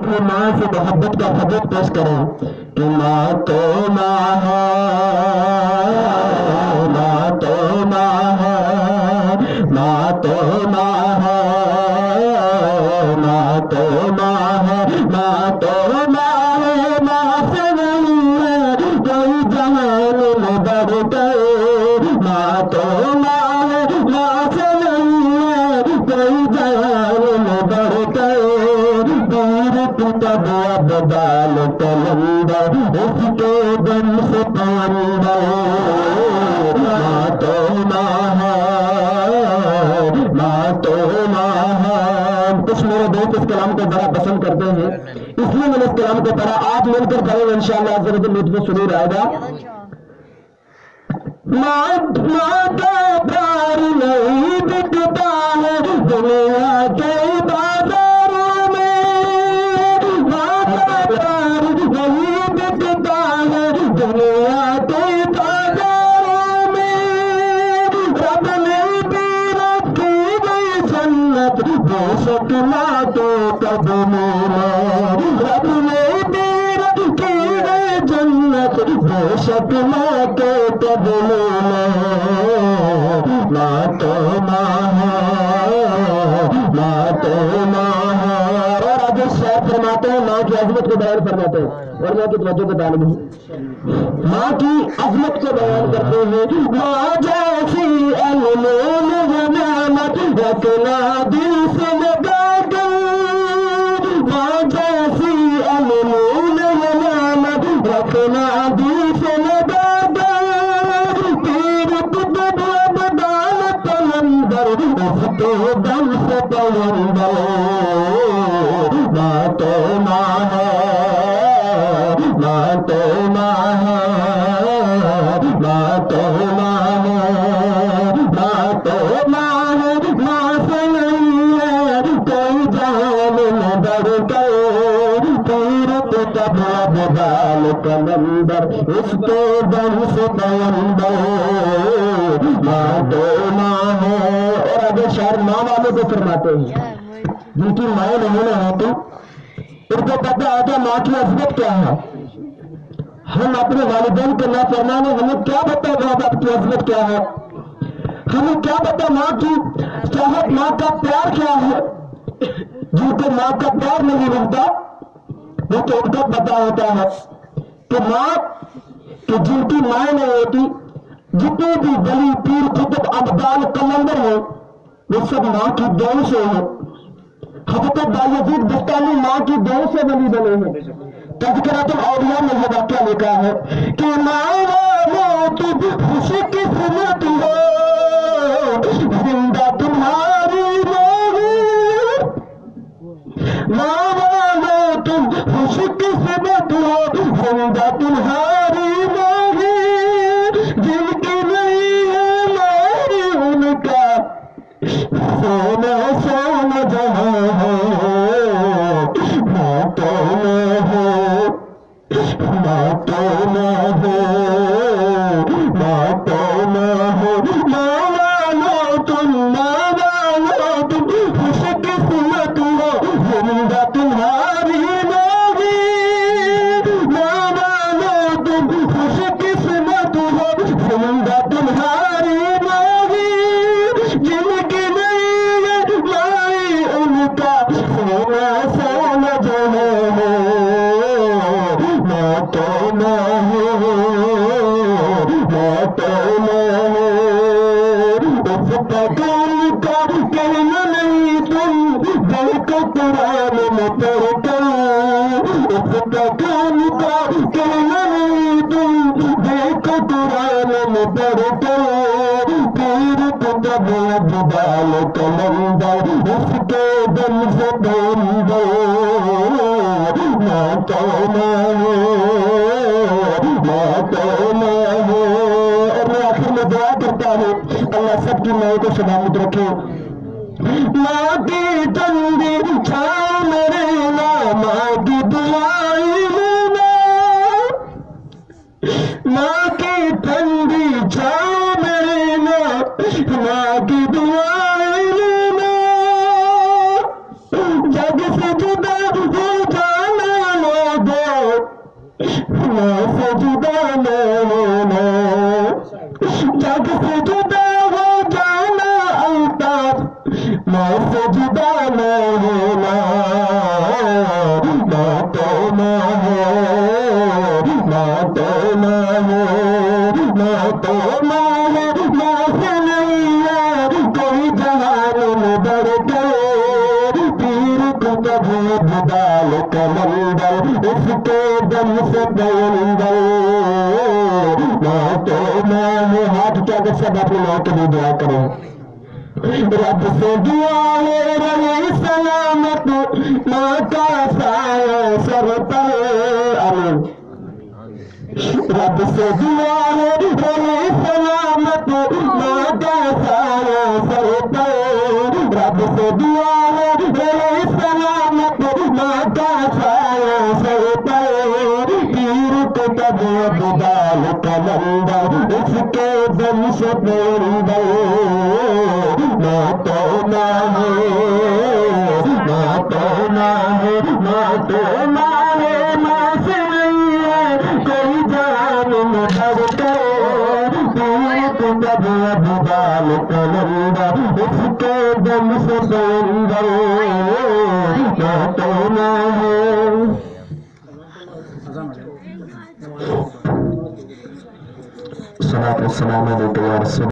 اپنی ماں سے محبت کا ثبوت پیش کریں کہ ماں تو ماں ہے، ماں تو ماں ہے، ماں تو ماں ہے، ماں تو ماں ہے، ماں تو ماں ہے، ماں سے نہیں ہے کوئی جہان میں بڑھ گئے، ماں تو ماں ہے، ماں سے نہیں ہے کوئی جہان میں بڑھ گئے، دیر تب اب بال کلندر اس کے دم سے پاندر، ماں تو ماں ہے، ماں تو ماں ہے۔ کچھ میرے دوست اس کلام کو بڑا پسند کرتے ہیں، اس لیے میں نے اس کلام کو پڑھا، آپ مل کر پڑھیں گے انشاءاللہ ضرور مجھ کو سنور آئے گا۔ ماں کا پیار نہیں بکتا ہے دنیا کے بازاروں میں، ماں کا پیار نہیں بکتا ہے دنیا کے بازاروں میں، رب نے بھی رکھی گئی جنت بے شک ماں کے قدموں میں، رب نے بھی رکھی گئی جنت بے شک ماں کے قدموں میں، ماں تو ماں ہے، ماں تو ماں ہے۔ اور آج شاعر فرماتے ہیں ماں کی عظمت کو بیان فرماتے ہیں، اور ماں کی توجہ کو طالب ہیں، ماں کی عظمت کو بیان کرتے ہیں، ماں جیسی انمول نعمت رکھنا دل سے لگا کر، ماں جیسی انمول نعمت رکھنا دل سے لگا کر، تیر تب بدال پلندر اس کے دم سے پلندر، ماں تو ماں ہے، ماں تو ماں ہے، ماں تو ماں ہے، ماں تو ماں ہے، ماں سے نہیں ہے کوئی جان میں بڑھ گئے، تیر تب بدال کلندر اس کے دم سے پلندر، ماں تو ماں ہے۔ اور اگر شاعر ماں والوں کو فرماتے ہیں جن کی مائیں نہیں نہ ہوتی ان کو پتہ آتا ماں کی عظمت کیا ہے، ہم اپنے والدین کے نافرمان ہیں، ہمیں کیا پتہ ماں باپ کی عظمت کیا ہے، ہمیں کیا پتہ ماں کی چاہت، ماں کا پیار کیا ہے، جن کو ماں کا پیار نہیں ملتا وہ تو ان کو پتہ ہوتا ہے کہ ماں کہ جن کی مائیں نہیں ہوتی، جتنے بھی ولی پیر قطب ابدال کلندر ہیں وہ سب ماں کی دعا سے ہیں، حضرت بایزید بستانی ماں کی دعا سے ولی بنے ہیں۔ تذکرۃ الاولیاء میں یہ واقعہ لکھا ہے کہ ماں والو تم خوش قسمت ہو زندہ تمہاری ماں، ماں والو تم خوش قسمت ہو زندہ تمہاری ماں، جن کی نہیں ہے ماں ان کا سونا سونا جہاں ہے، ماں تو ماں ہے، ماں تو ماں ہے، ماں تو ماں ہے، ماں والو تم خوش قسمت ہو زندہ تمہاری ماں، ماں والو تم خوش قسمت ہو زندہ تمہاری ماں، جن کی نہیں ہے مائی ان کا سونا سونا جہاں ہے، ماں تو ماں ہے، ماں تو ماں ہے۔ اس پکان کا کہنا نہیں تم دل کو قرآن میں پڑھ کر، اس پکان کا کہنا نہیں تم دل کو قرآن میں پڑھ کر، تیر تب بدال کلندر اس کے دم سے پلندر، ماں تو ماں ہے، ماں تو ماں ہے۔ اور میں آخر میں دعا کرتا ہوں اللہ سب کی ماں کو سلامت رکھے، ماں کی ٹھنڈی چھاؤں میں رہنا، ماں کی دعائیں لینا، ماں کی ٹھنڈی چھاؤں میں رہنا، ماں کی دعائیں لینا، جگ سے جدا ہو جائے ماں سے جدا نہ ہونا، جگ سے جدا ہو جانا الطاف، ماں سے جدا نہ ہونا، ماں تو ماں ہے، ماں تو ماں ہے، ماں تو ماں ہے، ماں سے نہیں ہے کوئی جہان میں بڑھ کر، پیر کو کبھی بدال کمندر اس کے دم سے پیندر، ماں تو ماں ہے۔ ہاتھ کیا کہ سب اپنی ماں کے لیے دعا کریں، رب سے دعا ہے رہے سلامت ماں کا سایہ سر پر، آمین۔ رب سے دعا ہے رہے سلامت ماں کا سایہ سر پر، رب سے دعا ہے رہے سلامت ماں کا سایہ سر پر، پیر کو کبھی بدال کمندر اس کے دم سے پیندر، ماں تو ماں ہے، ماں تو ماں ہے، ماں تو ماں ہے، ماں سے نہیں ہے کوئی جان میں بڑھ کر، پیر کو کبھی بدال کمندر اس کے دم سے پیندر، ماں تو ماں ہے۔ الصلاة والسلام علیکم یا رسول